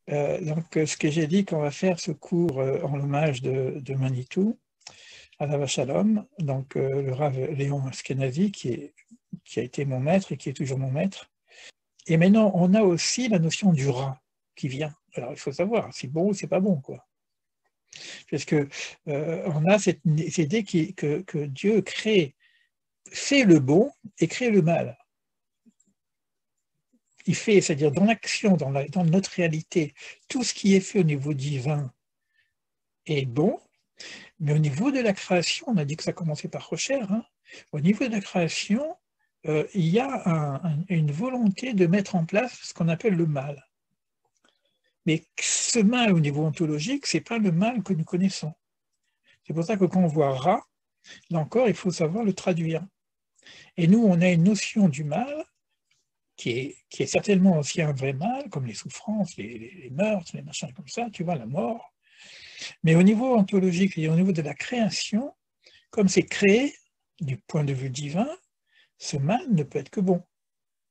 Ce que j'ai dit qu'on va faire ce cours en l'hommage de Manitou, à la Shalom, donc le Rav Léon Askenazi, qui a été mon maître et qui est toujours mon maître. Et maintenant, on a aussi la notion du Ra qui vient. Alors, il faut savoir, c'est bon ou c'est pas bon, quoi. Parce que on a cette idée que Dieu fait le bon et crée le mal. Il fait, c'est-à-dire dans l'action, dans notre réalité, tout ce qui est fait au niveau divin est bon, mais au niveau de la création, on a dit que ça commençait par Rocher, hein, au niveau de la création, il y a une volonté de mettre en place ce qu'on appelle le mal. Mais ce mal au niveau ontologique, ce n'est pas le mal que nous connaissons. C'est pour ça que quand on voit Ra, là encore, il faut savoir le traduire. Et nous, on a une notion du mal qui est certainement aussi un vrai mal, comme les souffrances, les meurtres, les machins comme ça, tu vois, la mort. Mais au niveau ontologique et au niveau de la création, comme c'est créé du point de vue divin, ce mal ne peut être que bon.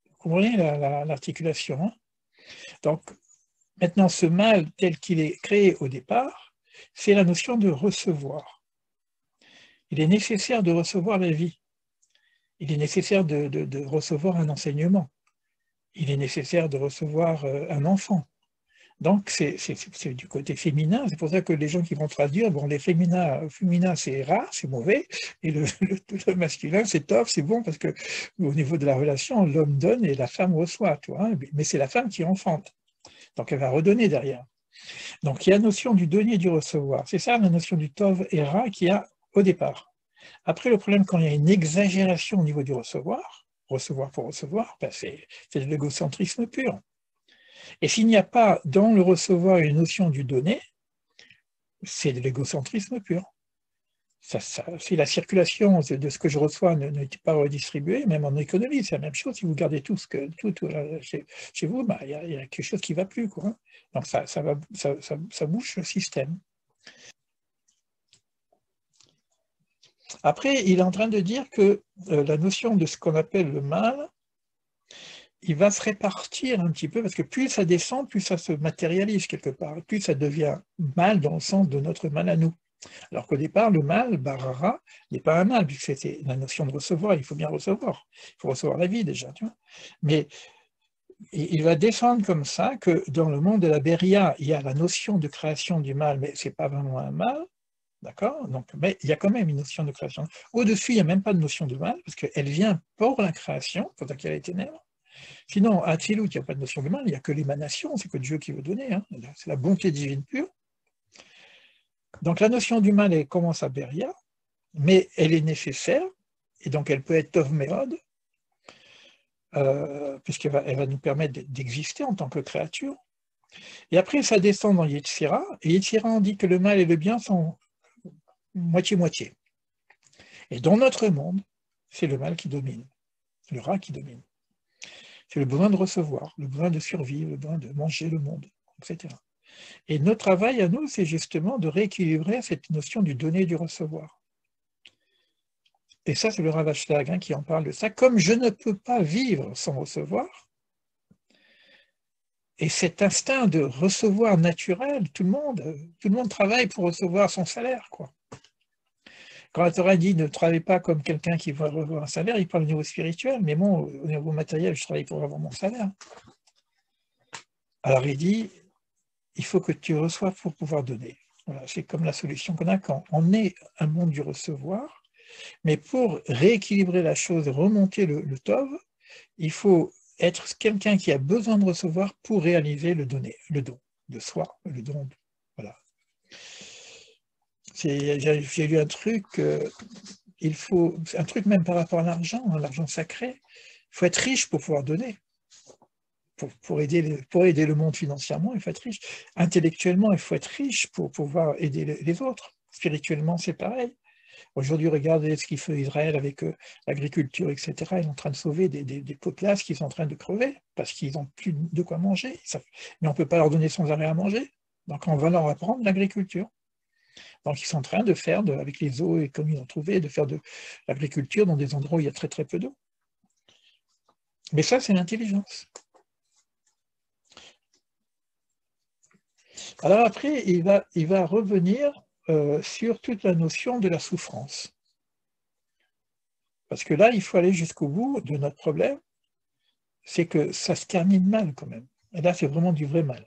Vous comprenez l'articulation, hein? Donc, maintenant, ce mal tel qu'il est créé au départ, c'est la notion de recevoir. Il est nécessaire de recevoir la vie. Il est nécessaire de recevoir un enseignement. Il est nécessaire de recevoir un enfant. Donc, c'est du côté féminin. C'est pour ça que les gens qui vont traduire, bon, les féminins c'est rare, c'est mauvais, et le masculin, c'est top, c'est bon, parce que au niveau de la relation, l'homme donne et la femme reçoit, tu vois, mais c'est la femme qui enfante. Donc, elle va redonner derrière. Donc, il y a la notion du donner et du recevoir. C'est ça la notion du tov et ra qu'il y a au départ. Après, le problème, quand il y a une exagération au niveau du recevoir pour recevoir, ben c'est de l'égocentrisme pur. Et s'il n'y a pas dans le recevoir une notion du donner, c'est de l'égocentrisme pur. Si la circulation de ce que je reçois n'est pas redistribuée, même en économie, c'est la même chose. Si vous gardez tout chez vous, bah, il y a quelque chose qui ne va plus, quoi. Donc ça bouche le système. Après, il est en train de dire que la notion de ce qu'on appelle le mal, il va se répartir un petit peu, parce que plus ça descend, plus ça se matérialise quelque part, plus ça devient mal dans le sens de notre mal à nous. Alors qu'au départ, le mal, barara, n'est pas un mal, puisque c'était la notion de recevoir, il faut bien recevoir. Il faut recevoir la vie déjà, tu vois. Mais il va descendre comme ça, que dans le monde de la Beria, il y a la notion de création du mal, mais ce n'est pas vraiment un mal, d'accord? Donc, mais il y a quand même une notion de création. Au-dessus, il n'y a même pas de notion de mal, parce qu'elle vient pour la création, pour ça qu'il y a les ténèbres. Sinon, à Tzilut, il n'y a pas de notion de mal, il n'y a que l'émanation, c'est que Dieu qui veut donner, hein. C'est la bonté divine pure. Donc la notion du mal, elle commence à Beria, mais elle est nécessaire, et donc elle peut être Tov Meod, puisqu'elle va nous permettre d'exister en tant que créature. Et après, ça descend dans Yetzira, et Yetzira, on dit que le mal et le bien sont moitié-moitié. Et dans notre monde, c'est le mal qui domine, le rat qui domine. C'est le besoin de recevoir, le besoin de survivre, le besoin de manger le monde, etc. Et notre travail à nous, c'est justement de rééquilibrer cette notion du donner et du recevoir. Et ça, c'est le Rav Ashlag, hein, qui en parle de ça. Comme je ne peux pas vivre sans recevoir, et cet instinct de recevoir naturel, tout le monde travaille pour recevoir son salaire, quoi. Quand la Torah dit ne travaille pas comme quelqu'un qui va recevoir un salaire, il parle au niveau spirituel, mais moi, au niveau matériel, je travaille pour avoir mon salaire. Alors il dit, il faut que tu reçoives pour pouvoir donner. Voilà, c'est comme la solution qu'on a quand on est un monde du recevoir, mais pour rééquilibrer la chose, remonter le tov, il faut être quelqu'un qui a besoin de recevoir pour réaliser le don de soi, le don. Voilà. J'ai lu un truc, un truc même par rapport à l'argent, hein, l'argent sacré, il faut être riche pour pouvoir donner. Pour aider le monde financièrement, il faut être riche. Intellectuellement, il faut être riche pour pouvoir aider les autres. Spirituellement, c'est pareil. Aujourd'hui, regardez ce qu'il fait Israël avec l'agriculture, etc. Ils sont en train de sauver des populations qui sont en train de crever parce qu'ils n'ont plus de quoi manger. Mais on ne peut pas leur donner sans arrêt à manger. Donc, on va leur apprendre l'agriculture. Donc, ils sont en train de faire, avec les eaux et comme ils ont trouvé, de faire de l'agriculture dans des endroits où il y a très très peu d'eau. Mais ça, c'est l'intelligence. Alors après, il va revenir sur toute la notion de la souffrance. Parce que là, il faut aller jusqu'au bout de notre problème, c'est que ça se termine mal quand même. Et là, c'est vraiment du vrai mal.